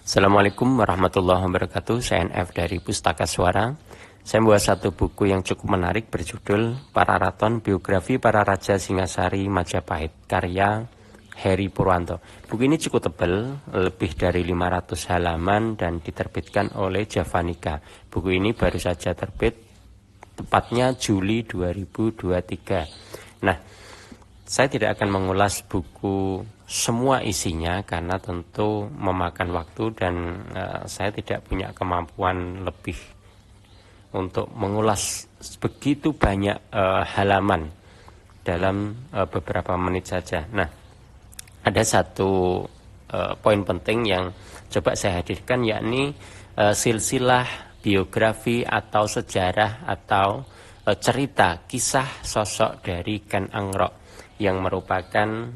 Assalamualaikum warahmatullahi wabarakatuh. Saya NF dari Pustaka Suara. Saya membawa satu buku yang cukup menarik berjudul Pararaton Biografi Para Raja Singasari Majapahit, karya Heri Purwanto. Buku ini cukup tebal, lebih dari 500 halaman dan diterbitkan oleh Javanica. Buku ini baru saja terbit, tepatnya Juli 2023. Nah, saya tidak akan mengulas buku semua isinya karena tentu memakan waktu dan saya tidak punya kemampuan lebih untuk mengulas begitu banyak halaman dalam beberapa menit saja. Nah, ada satu poin penting yang coba saya hadirkan, yakni silsilah biografi atau sejarah atau cerita kisah sosok dari Ken Angrok yang merupakan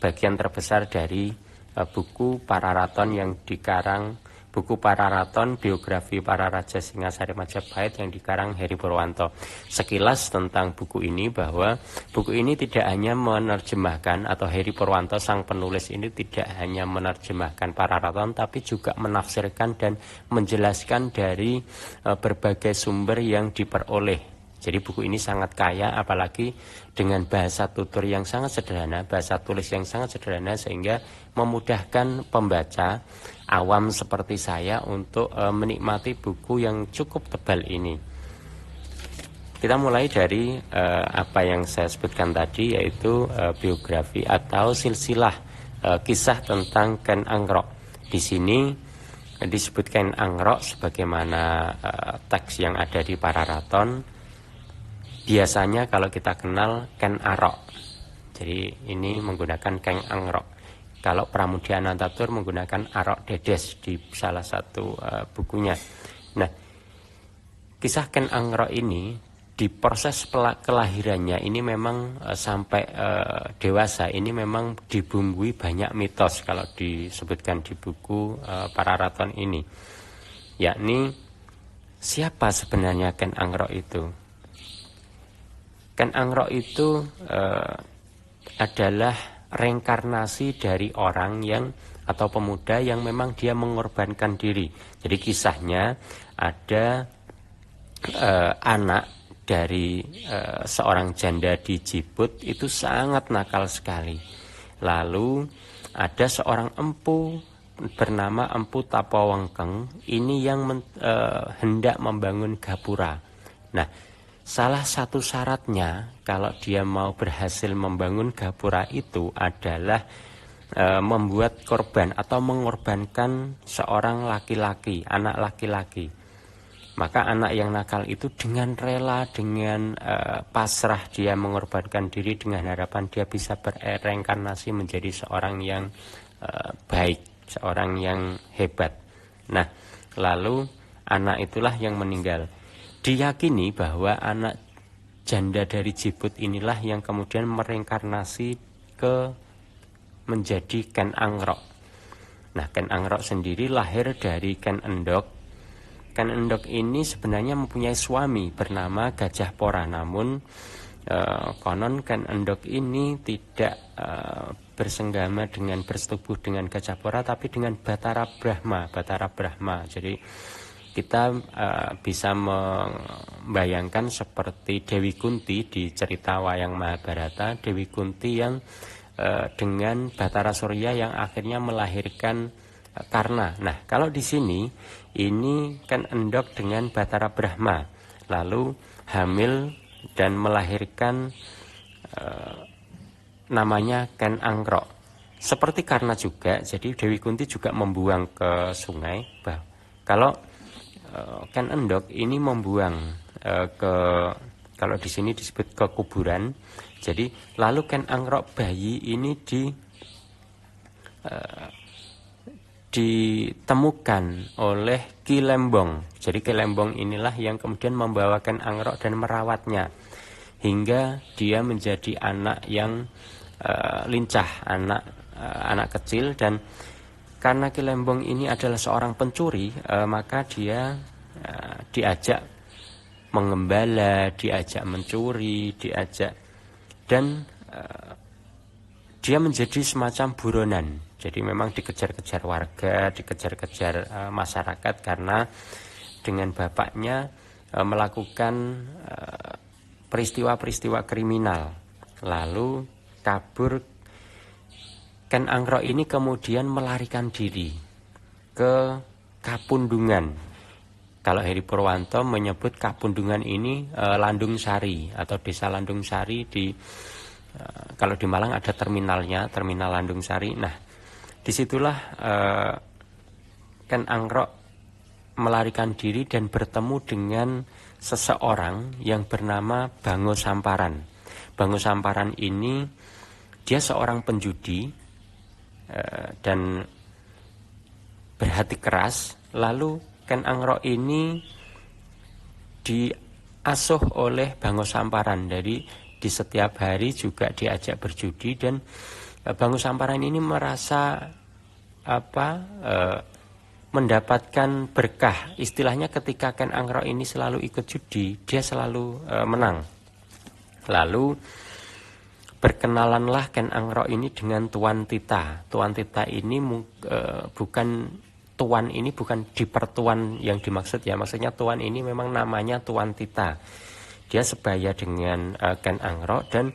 bagian terbesar dari buku Pararaton yang dikarang, buku Pararaton Biografi Para Raja Singasari Majapahit yang dikarang Heri Purwanto. Sekilas tentang buku ini, bahwa buku ini tidak hanya menerjemahkan, atau Heri Purwanto sang penulis ini tidak hanya menerjemahkan Pararaton, tapi juga menafsirkan dan menjelaskan dari berbagai sumber yang diperoleh. Jadi buku ini sangat kaya, apalagi dengan bahasa tutur yang sangat sederhana, bahasa tulis yang sangat sederhana, sehingga memudahkan pembaca awam seperti saya untuk menikmati buku yang cukup tebal ini. Kita mulai dari apa yang saya sebutkan tadi, yaitu biografi atau silsilah kisah tentang Ken Angrok. Di sini disebutkan Angrok sebagaimana teks yang ada di Pararaton. Biasanya kalau kita kenal Ken Arok, jadi ini menggunakan Ken Angrok. Kalau Pramudia Anantatur menggunakan Arok Dedes di salah satu bukunya. Nah, kisah Ken Angrok ini di proses kelahirannya ini memang sampai dewasa ini memang dibumbui banyak mitos kalau disebutkan di buku Pararaton ini. Yakni siapa sebenarnya Ken Angrok itu? Ken Angrok itu adalah reinkarnasi dari orang yang atau pemuda yang memang dia mengorbankan diri. Jadi kisahnya ada anak dari seorang janda di Jiput itu sangat nakal sekali. Lalu ada seorang empu bernama Empu Tapawengkeng ini yang hendak membangun gapura. Nah, salah satu syaratnya kalau dia mau berhasil membangun gapura itu adalah membuat korban atau mengorbankan seorang laki-laki, anak laki-laki. Maka anak yang nakal itu dengan rela, dengan pasrah dia mengorbankan diri dengan harapan dia bisa bereinkarnasi menjadi seorang yang baik, seorang yang hebat. Nah, lalu anak itulah yang meninggal. Diyakini bahwa anak janda dari Jiput inilah yang kemudian mereinkarnasi menjadi Ken Angrok. Nah, Ken Angrok sendiri lahir dari Ken Endok. Ken Endok ini sebenarnya mempunyai suami bernama Gajah Pora, namun konon Ken Endok ini tidak bersenggama dengan bersetubuh dengan Gajah Pora, tapi dengan Batara Brahma. Jadi kita bisa membayangkan seperti Dewi Kunti di cerita wayang Mahabharata, Dewi Kunti yang dengan Batara Surya yang akhirnya melahirkan Karna. Nah, kalau di sini ini kan Endok dengan Batara Brahma, lalu hamil dan melahirkan namanya Ken Angrok. Seperti Karna juga, jadi Dewi Kunti juga membuang ke sungai. Kalau Ken Endok ini membuang kalau di sini disebut ke kuburan. Jadi lalu Ken Angrok bayi ini ditemukan oleh Ki Lembong. Jadi Ki Lembong inilah yang kemudian membawa Ken Angrok dan merawatnya hingga dia menjadi anak yang lincah, anak kecil. Dan karena Ki Lembong ini adalah seorang pencuri, maka dia diajak mengembala, diajak mencuri, dan dia menjadi semacam buronan. Jadi memang dikejar-kejar warga, dikejar-kejar masyarakat karena dengan bapaknya melakukan peristiwa-peristiwa kriminal. Lalu kabur. Ken Angrok ini kemudian melarikan diri ke Kapundungan. Kalau Heri Purwanto menyebut Kapundungan ini Landung Sari atau desa Landung Sari kalau di Malang ada terminalnya, terminal Landung Sari. Nah, disitulah Ken Angrok melarikan diri dan bertemu dengan seseorang yang bernama Bango Samparan. Bango Samparan ini dia seorang penjudi dan berhati keras. Lalu Ken Angrok ini diasuh oleh Bango Samparan. Jadi di setiap hari juga diajak berjudi, dan Bango Samparan ini merasa mendapatkan berkah. Istilahnya ketika Ken Angrok ini selalu ikut judi, dia selalu menang. Lalu berkenalanlah Ken Angrok ini dengan Tuan Tita. Tuan Tita ini Tuan ini bukan dipertuan yang dimaksud ya. Maksudnya Tuan ini memang namanya Tuan Tita. Dia sebaya dengan Ken Angrok, dan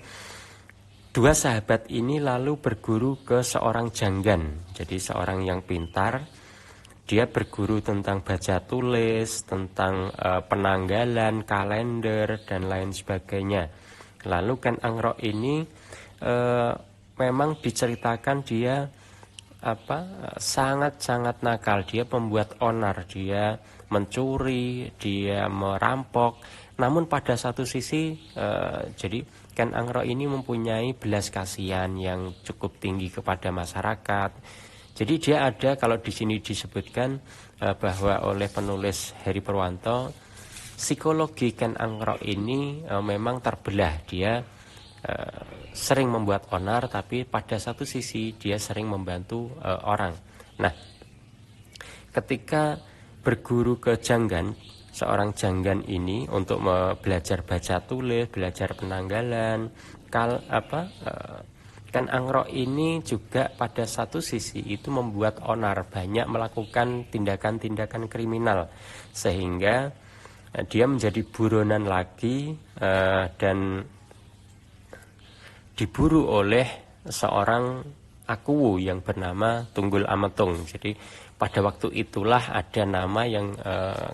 dua sahabat ini lalu berguru ke seorang janggan. Jadi seorang yang pintar. Dia berguru tentang baca tulis, tentang penanggalan, kalender, dan lain sebagainya. Lalu Ken Angrok ini memang diceritakan dia sangat-sangat nakal. Dia pembuat onar, dia mencuri, dia merampok. Namun pada satu sisi jadi Ken Angrok ini mempunyai belas kasihan yang cukup tinggi kepada masyarakat. Jadi dia ada, kalau di sini disebutkan bahwa oleh penulis Heri Purwanto, psikologi Ken Angrok ini memang terbelah. Dia sering membuat onar, tapi pada satu sisi dia sering membantu orang. Nah, ketika berguru ke janggan, seorang janggan ini untuk belajar baca tulis, belajar penanggalan, Ken Angrok ini juga pada satu sisi itu membuat onar, banyak melakukan tindakan-tindakan kriminal, sehingga dia menjadi buronan lagi dan diburu oleh seorang akuwu yang bernama Tunggul Ametung. Jadi pada waktu itulah ada nama yang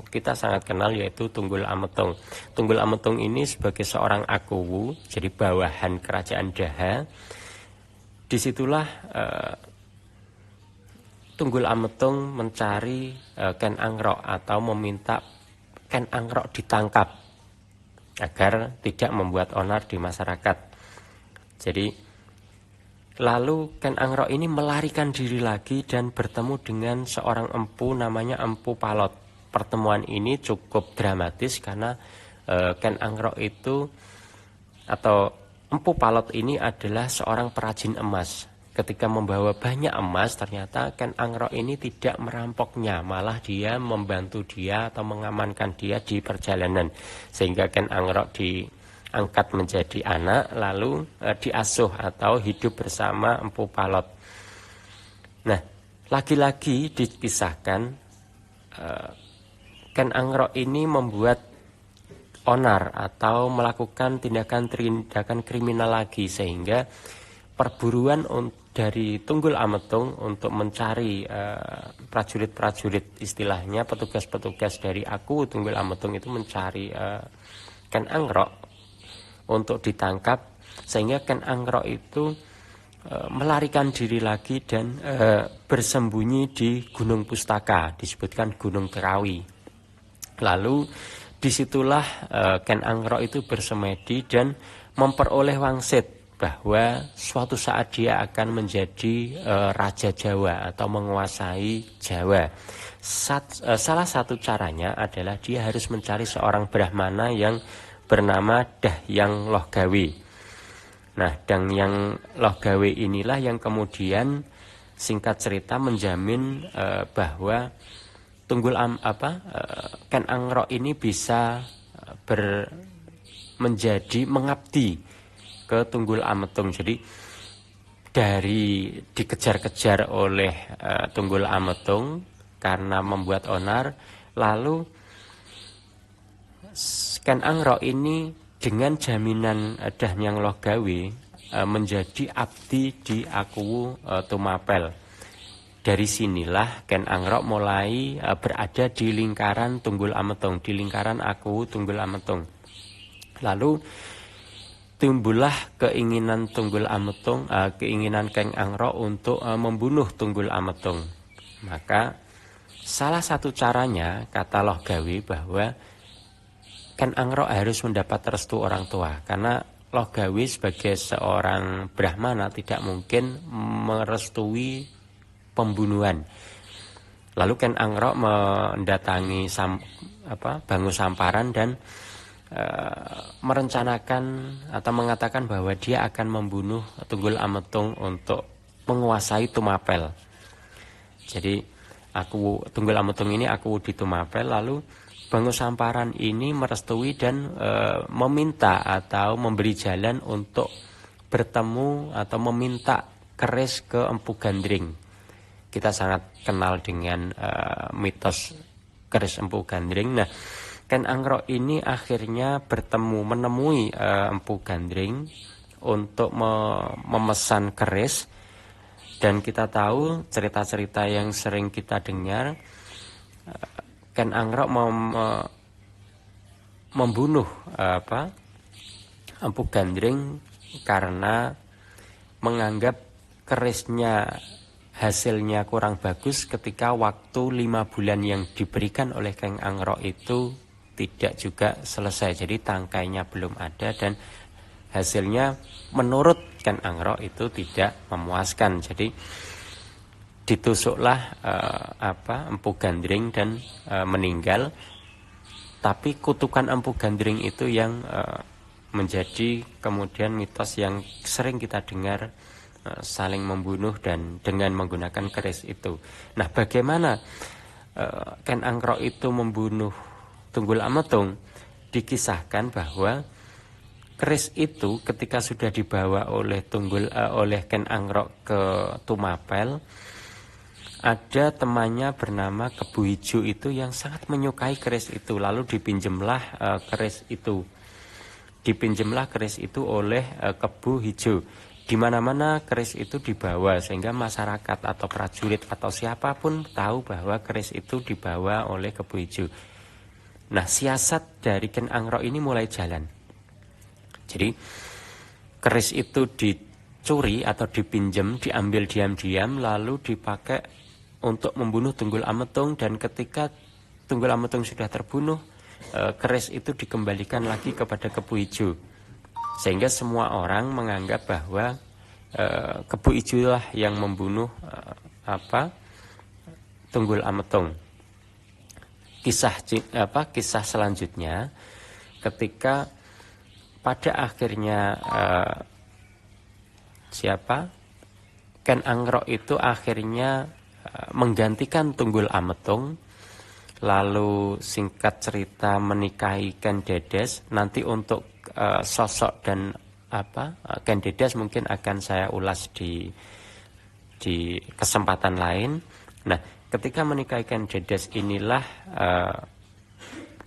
kita sangat kenal, yaitu Tunggul Ametung. Tunggul Ametung ini sebagai seorang akuwu, jadi bawahan kerajaan Daha. Disitulah Tunggul Ametung mencari Ken Angrok atau meminta Ken Angrok ditangkap agar tidak membuat onar di masyarakat. Jadi lalu Ken Angrok ini melarikan diri lagi dan bertemu dengan seorang empu namanya Empu Palot. Pertemuan ini cukup dramatis karena Ken Angrok itu atau Empu Palot ini adalah seorang perajin emas. Ketika membawa banyak emas, ternyata Ken Angrok ini tidak merampoknya, malah dia membantu dia atau mengamankan dia di perjalanan. Sehingga Ken Angrok diangkat menjadi anak, lalu diasuh atau hidup bersama Empu Palot. Nah, lagi-lagi dipisahkan, Ken Angrok ini membuat onar atau melakukan tindakan kriminal lagi, sehingga perburuan dari Tunggul Ametung untuk mencari prajurit-prajurit, istilahnya petugas-petugas dari Tunggul Ametung itu mencari Ken Angrok untuk ditangkap, sehingga Ken Angrok itu melarikan diri lagi dan bersembunyi di Gunung Pustaka, disebutkan Gunung Terawi. Lalu disitulah Ken Angrok itu bersemedi dan memperoleh wangsit bahwa suatu saat dia akan menjadi Raja Jawa atau menguasai Jawa. Salah satu caranya adalah dia harus mencari seorang Brahmana yang bernama Dahyang Lohgawe. Nah, Dahyang Lohgawe inilah yang kemudian singkat cerita menjamin bahwa Ken Angrok ini bisa menjadi mengabdi ke Tunggul Ametung. Jadi dikejar-kejar oleh Tunggul Ametung karena membuat onar, lalu Ken Angrok ini dengan jaminan Dahnyang Loh Gawe menjadi abdi di Akuwu Tumapel. Dari sinilah Ken Angrok mulai berada di lingkaran Tunggul Ametung, di lingkaran Akuwu Tunggul Ametung. Lalu timbullah keinginan Tunggul Ametung, keinginan Ken Angrok untuk membunuh Tunggul Ametung. Maka salah satu caranya, kata Loh Gawe, bahwa Ken Angrok harus mendapat restu orang tua, karena Loh Gawe sebagai seorang Brahmana tidak mungkin merestui pembunuhan. Lalu Ken Angrok mendatangi Bangu Samparan dan merencanakan atau mengatakan bahwa dia akan membunuh Tunggul Ametung untuk menguasai Tumapel. Jadi Tunggul Ametung ini Akuwu di Tumapel, lalu Bangu Samparan ini merestui dan meminta atau memberi jalan untuk bertemu atau meminta keris ke Empu Gandring. Kita sangat kenal dengan mitos keris Empu Gandring. Nah, Ken Angrok ini akhirnya menemui Empu Gandring untuk memesan keris. Dan kita tahu cerita-cerita yang sering kita dengar, Ken Angrok membunuh Empu Gandring karena menganggap kerisnya hasilnya kurang bagus ketika waktu 5 bulan yang diberikan oleh Ken Angrok itu tidak juga selesai. Jadi tangkainya belum ada dan hasilnya menurut Ken Angrok itu tidak memuaskan. Jadi ditusuklah Empu Gandring dan meninggal. Tapi kutukan Empu Gandring itu yang menjadi kemudian mitos yang sering kita dengar, saling membunuh dan dengan menggunakan keris itu. Nah, bagaimana Ken Angrok itu membunuh Tunggul Ametung? Dikisahkan bahwa keris itu ketika sudah dibawa oleh Ken Angrok ke Tumapel, ada temannya bernama Kebu Ijo itu yang sangat menyukai keris itu. Lalu dipinjemlah keris itu oleh Kebu Ijo. Di mana-mana keris itu dibawa sehingga masyarakat atau prajurit atau siapapun tahu bahwa keris itu dibawa oleh Kebu Ijo. Nah, siasat dari Ken Angrok ini mulai jalan. Jadi keris itu dicuri atau dipinjam, diambil diam-diam lalu dipakai untuk membunuh Tunggul Ametung, dan ketika Tunggul Ametung sudah terbunuh, keris itu dikembalikan lagi kepada Kebu Ijo. Sehingga semua orang menganggap bahwa Kebu Ijo lah yang membunuh Tunggul Ametung. Kisah selanjutnya ketika pada akhirnya Ken Angrok itu akhirnya menggantikan Tunggul Ametung, lalu singkat cerita menikahi Ken Dedes. Nanti untuk sosok dan Ken Dedes mungkin akan saya ulas di kesempatan lain. Nah, ketika menikahi Ken Dedes inilah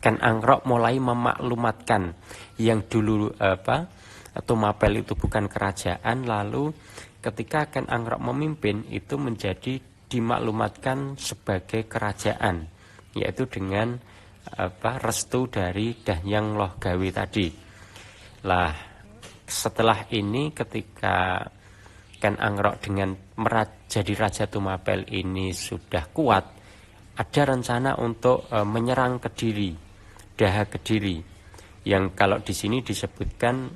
Ken Angrok mulai memaklumatkan yang dulu Tumapel itu bukan kerajaan, lalu ketika Ken Angrok memimpin itu menjadi dimaklumatkan sebagai kerajaan, yaitu dengan restu dari Dahnyang Loh Gawe tadi. Lah, setelah ini ketika Ken Angrok dengan jadi Raja Tumapel ini sudah kuat, ada rencana untuk menyerang Kediri, Daha Kediri, yang kalau di sini disebutkan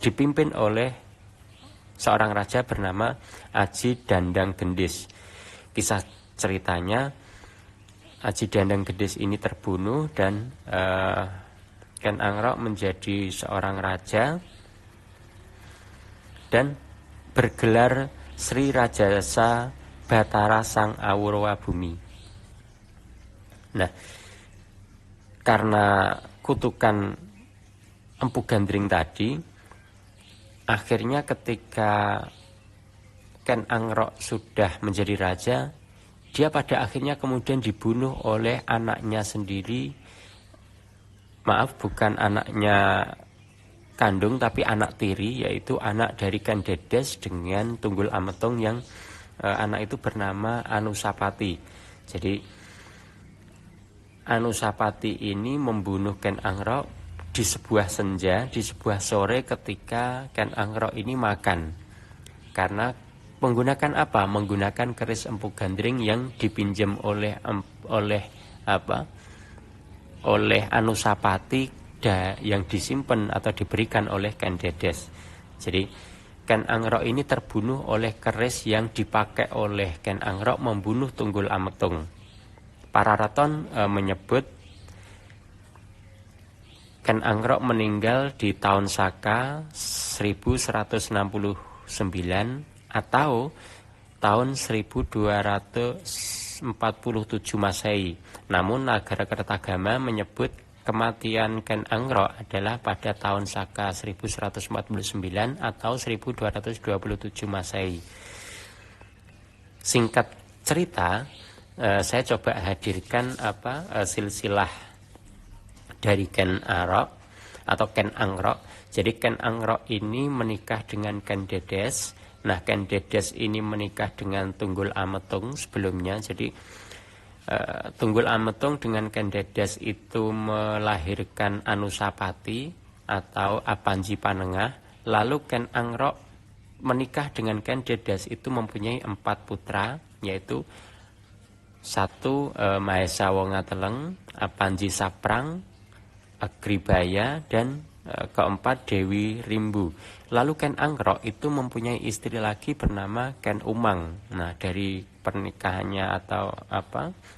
dipimpin oleh seorang raja bernama Aji Dandang Gendis. Kisah ceritanya, Aji Dandang Gendis ini terbunuh dan Ken Angrok menjadi seorang raja dan bergelar Sri Rajasa Batara Sang Awurwa Bumi. Nah, karena kutukan Empu Gandring tadi, akhirnya ketika Ken Angrok sudah menjadi raja, dia pada akhirnya kemudian dibunuh oleh anaknya sendiri. Maaf, bukan anaknya kandung tapi anak tiri, yaitu anak dari Ken Dedes dengan Tunggul Ametung yang anak itu bernama Anusapati. Jadi Anusapati ini membunuh Ken Angrok di sebuah senja, di sebuah sore ketika Ken Angrok ini makan. Karena menggunakan apa? Menggunakan keris Empu Gandring yang dipinjam oleh Anusapati yang disimpan atau diberikan oleh Ken Dedes. Jadi Ken Angrok ini terbunuh oleh keris yang dipakai oleh Ken Angrok membunuh Tunggul Ametung. Para raton menyebut Ken Angrok meninggal di tahun Saka 1169 atau tahun 1247 Masehi. Namun Nagara Kertagama menyebut kematian Ken Angrok adalah pada tahun Saka 1149 atau 1227 Masehi. Singkat cerita, saya coba hadirkan silsilah dari Ken Angrok atau Ken Angrok. Jadi Ken Angrok ini menikah dengan Ken Dedes. Nah, Ken Dedes ini menikah dengan Tunggul Ametung sebelumnya. Jadi Tunggul Ametung dengan Ken Dedes itu melahirkan Anusapati atau Apanji Panengah. Lalu Ken Angrok menikah dengan Ken Dedes itu mempunyai 4 putra, yaitu 1 Mahesa Wongateleng, Apanji Saprang, Agribaya, dan keempat Dewi Rimbu. Lalu Ken Angrok itu mempunyai istri lagi bernama Ken Umang. Nah, dari pernikahannya atau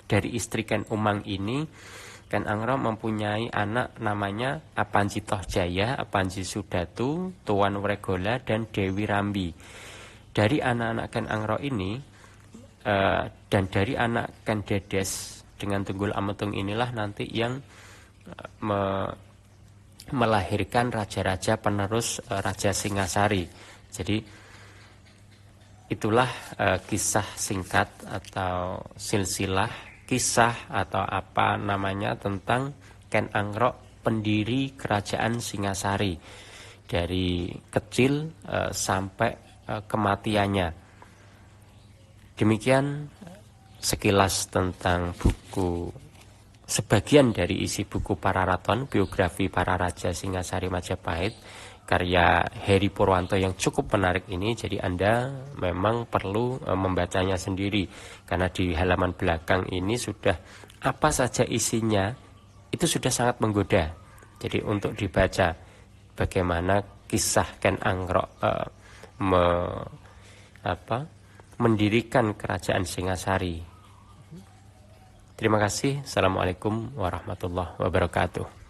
dari istri Ken Umang ini, Ken Angrok mempunyai anak namanya Apanji Tohjaya, Apanji Sudatu, Tuan Wregola, dan Dewi Rambi. Dari anak-anak Ken Angrok ini dan dari anak Ken Dedes dengan Tunggul Ametung inilah nanti yang melahirkan raja-raja penerus Raja Singasari. Jadi itulah kisah singkat atau silsilah kisah atau apa namanya tentang Ken Angrok, pendiri kerajaan Singasari dari kecil sampai kematiannya. Demikian sekilas tentang sebagian dari isi buku Pararaton, biografi para raja Singasari Majapahit, karya Heri Purwanto yang cukup menarik ini. Jadi Anda memang perlu membacanya sendiri, karena di halaman belakang ini sudah apa saja isinya, itu sudah sangat menggoda. Jadi untuk dibaca bagaimana kisah Ken Angrok mendirikan kerajaan Singasari. Terima kasih. Assalamualaikum warahmatullahi wabarakatuh.